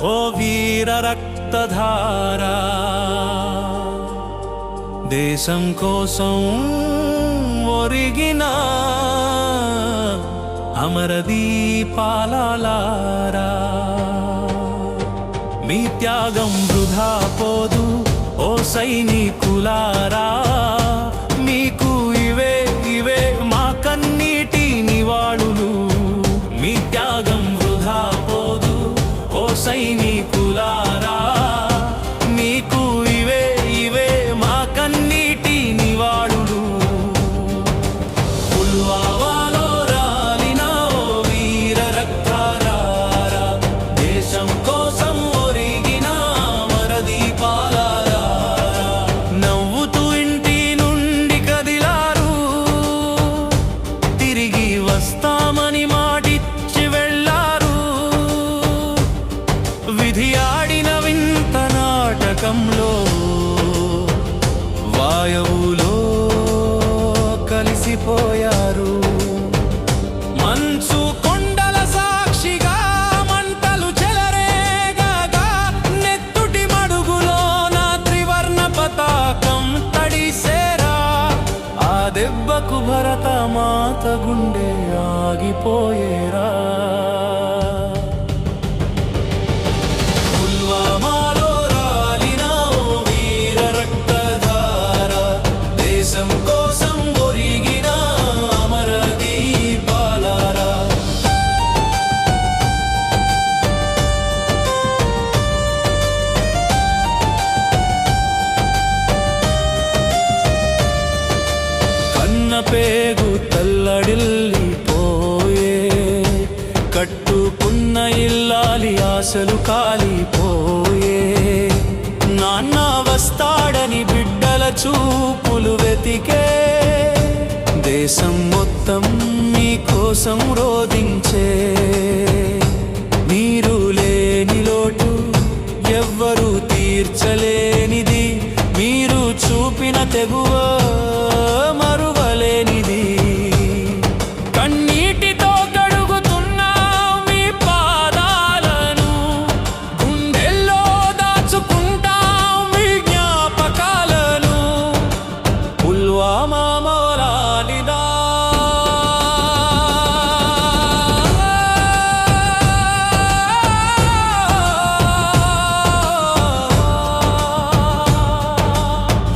ఓ వీర రక్తధారా, దేశం కోసం ఒరిగిన అమరదీపాలారా, మీ త్యాగం వృధా పోదు ఓ సైనికులారా. మీకు ఇవే ఇవే మా కన్నీటి నివాళులు. మీ త్యాగం వృధా పోదు ఓ సైనికులారా, మీకు ఇవే ఇవే మా కన్నీటి నివాళులు. పుల్వామాలో రాలిన ఓ వీర రక్తధారా, దేశం కోసం ఒరిగిన అమరదీపాలారా. నవ్వుతూ ఇంటి నుండి కదిలారు, తిరిగి వస్తామని మాటిచ్చి వెళ్ళారు. విధి ఆడిన వింత నాటకంలో వాయువులో కలిసిపోయారు. మంచు కొండల సాక్షిగా మంటలు చెలరేగగా, నెత్తుటి మడుగులో నా త్రివర్ణ పతాకం తడిసేరా. ఆ దెబ్బకు భరత మాత గుండె ఆగిపోయేరా. పుల్వామాలో రాలిన ఓ వీర రక్తధారా, దేశం కోసం ఒరిగిన అమరదీపాలారా. కన్న పేగు తల్లడిల్లిపోయే, కట్టుకున్న ఇల్లాలి ఆశలు కాలిపోయే. నాన్న వస్తాడని బిడ్డల చూపులు వెతికే, దేశం మొత్తం మీకోసం రోదించే. మీరు లేని లోటు ఎవ్వరూ తీర్చలేనిది, మీరు చూపిన తెగువ మరువలేనిది. కన్నీటితో కడుగుతున్న మీ పాదాలను, గుండెల్లో దాచుకుంటాం మీ జ్ఞాపకాలను. పుల్వామా మౌలాలిదా,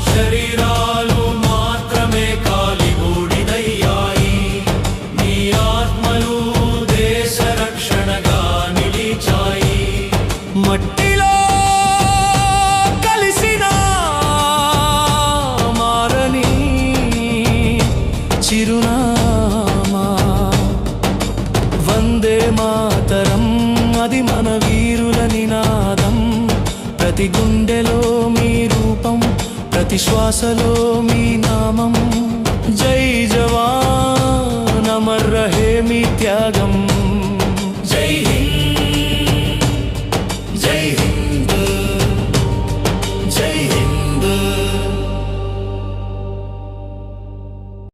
శరీరాలు మాత్రమే కాలి బూడిదయ్యాయి, మీ ఆత్మలు దేశ రక్షణగా నిలిచాయి. మట్టిలో కలిసిన మారని చిరునామా, వందే మాతరం అది మన వీరుల నినాదం. ప్రతి గుండెలో మీ రూపం, ప్రతి శ్వాసలో మీ నామం. జై జవాన్ అమర్ రహే మీ త్యాగ